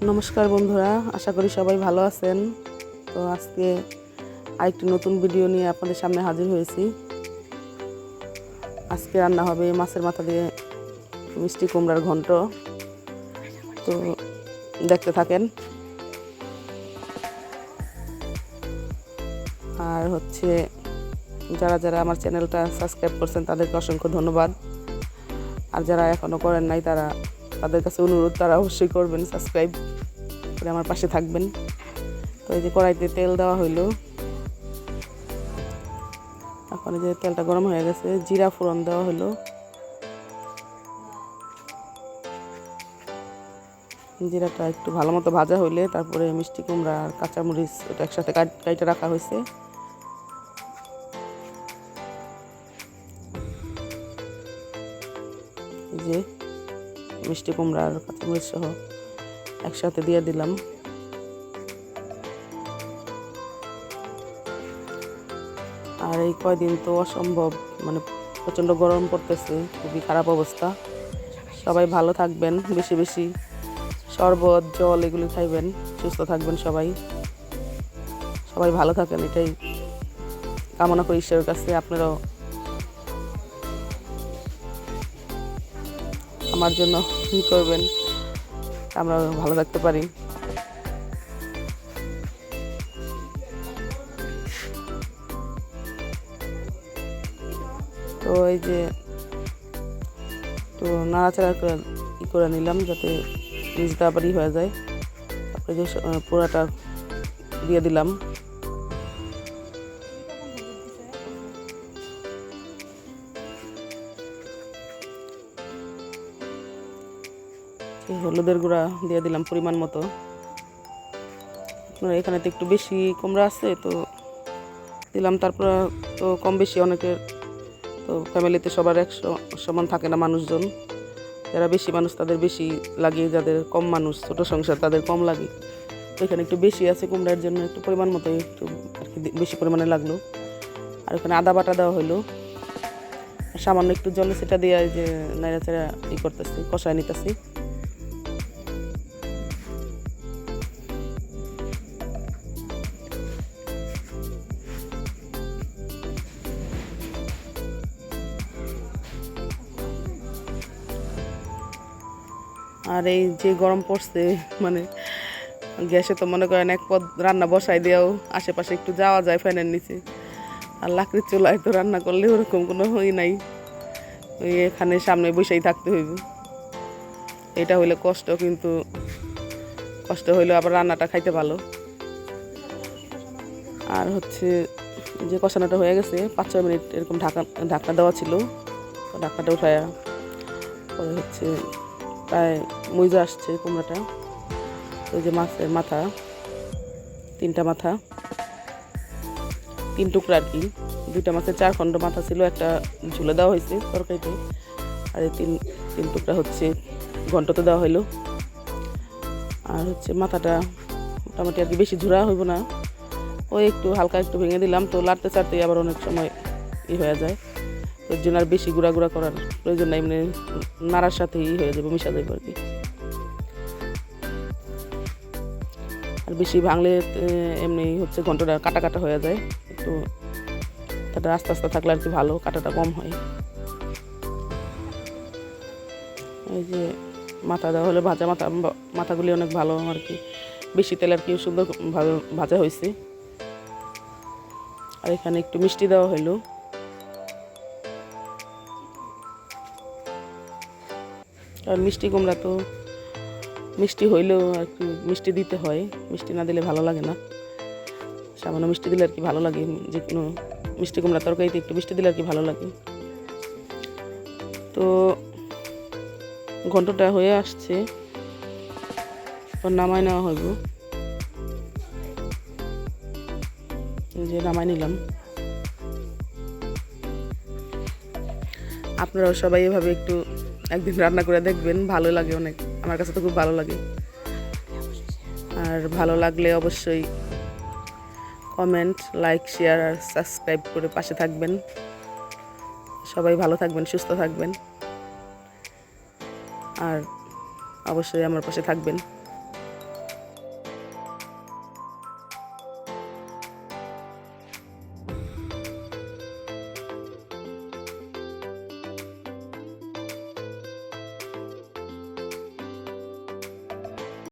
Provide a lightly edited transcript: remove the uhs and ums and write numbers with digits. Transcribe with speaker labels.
Speaker 1: নমস্কার বন্ধুরা, আশা করি সবাই ভালো আছেন। তো আজকে আরেকটি নতুন ভিডিও নিয়ে আপনাদের সামনে হাজির হয়েছি। আজকে রান্না হবে মাছের মাথা দিয়ে মিষ্টি কুমড়ার ঘন্ট। তো দেখতে থাকেন। আর যারা যারা আমার চ্যানেলটা সাবস্ক্রাইব করছেন তাদেরকে অসংখ্য ধন্যবাদ। আর যারা এখনও করেন নাই তাদের কাছে অনুরোধ, তারা অবশ্যই করবেন, সাবস্ক্রাইব করে আমার পাশে থাকবেন। তো এই যে কড়াইতে তেল দেওয়া হইলো, এখন এই যে তেলটা গরম হয়ে গেছে, জিরা ফোড়ন দেওয়া হলো। জিরাটা একটু ভালো মতো ভাজা হইলে তারপরে মিষ্টি কুমড়া আর কাঁচামরিচ এটা একসাথে কাইটে রাখা হয়েছে। এই যে মিষ্টি কুমড়া আর কাঁচামরিচ সহ একসাথে দিয়ে দিলাম। আর এই কয়দিন তো অসম্ভব, মানে প্রচণ্ড গরম পড়তেছে, খুবই খারাপ অবস্থা। সবাই ভালো থাকবেন, বেশি বেশি শরবত জল এগুলি খাইবেন, সুস্থ থাকবেন সবাই। সবাই ভালো থাকেন, এটাই কামনা করি ঈশ্বরের কাছে। আপনারাও আমার জন্য কি করবেন, আমরা ভালো থাকতে পারি। তো এই যে তো নাড়াচাড়া করে নিলাম যাতে নিচটা আবার হয়ে যায়। তারপরে যে পোড়াটা দিয়ে দিলাম। হলুদের গুঁড়া দিয়ে দিলাম পরিমাণ মতো। আপনারা এখানে তো একটু বেশি কুমড়া আছে তো দিলাম, তারপর তো কম বেশি অনেকের তো ফ্যামিলিতে সবার সমান থাকে না মানুষজন। যারা বেশি মানুষ তাদের বেশি লাগে, যাদের কম মানুষ ছোট সংসার তাদের কম লাগে। তো এখানে একটু বেশি আছে কুমড়ার জন্য একটু পরিমাণ মতো একটু আর কি বেশি পরিমাণে লাগলো। আর এখানে আদা বাটা দেওয়া হলো, সামান্য একটু জলে সেটা দিয়ে যে নাড়াচাড়া করতেছি, কষায় নিতেছি। আর এই যে গরম পড়ছে, মানে গ্যাসে তো মনে করেন এক পদ রান্না বসাই দিয়েও আশেপাশে একটু যাওয়া যায় ফ্যানের নিচে। আর লাকড়ির চুলায় তো রান্না করলে ওরকম কোনো নাই, ওই এখানে সামনে বসেই থাকতে হইব। এটা হইলে কষ্ট, কিন্তু কষ্ট হইলেও আবার রান্নাটা খাইতে ভালো। আর যে কষানোটা হয়ে গেছে, 5-6 মিনিট এরকম ঢাকনা দেওয়া ছিল। ঢাকনাটা উঠায়া পরে প্রায় মইজা আসছে কুমড়াটা। ওই যে মাছের মাথা, 3টা মাথা, 3 টুকরা আর কি। 2টা মাছের 4 খণ্ড মাথা ছিল, একটা ঝুলে দেওয়া হয়েছে তরকারিতে। আর এই তিন টুকরা ঘন্টতে দেওয়া হইলো। আর মাথাটা মোটামুটি আর কি বেশি ঝুরা হইব না, ওই একটু হালকা একটু ভেঙে দিলাম। তো লাড়তে চাড়তেই আবার অনেক সময় হয়ে যায়, ওই জন্য আর বেশি গুঁড়া গুঁড়া করার প্রয়োজন নাই, এমনি নাড়ার সাথে হয়ে যাবে, মিশা যাবে আর কি। আর বেশি ভাঙলে এমনি ঘন্টটা কাটা কাটা হয়ে যায়, একটু তাটা আস্তে আস্তে থাকলে আর কি ভালো, কাটাটা কম হয়। এই যে মাথা দেওয়া হলে মাথাগুলি অনেক ভালো আর কি, বেশি তেল আর কি, সুন্দরভাবে ভাজা হয়েছে। আর এখানে একটু মিষ্টি দেওয়া হইলো। আর মিষ্টি কুমড়া তো মিষ্টি হইলেও আর কি মিষ্টি দিতে হয়, মিষ্টি না দিলে ভালো লাগে না। সামান্য মিষ্টি দিলে আর কি ভালো লাগে, যে কোনো মিষ্টি কুমড়া তরকারিতে একটু মিষ্টি দিলে আর কি ভালো লাগে। তো ঘন্টটা হয়ে আসছে, নামাই নেওয়া হইব। যে নামাই নিলাম। আপনারাও সবাই এভাবে একটু একদিন রান্না করে দেখবেন, ভালো লাগে অনেক, আমার কাছে তো খুব ভালো লাগে। আর ভালো লাগলে অবশ্যই কমেন্ট, লাইক, শেয়ার আর সাবস্ক্রাইব করে পাশে থাকবেন। সবাই ভালো থাকবেন, সুস্থ থাকবেন, আর অবশ্যই আমার পাশে থাকবেন।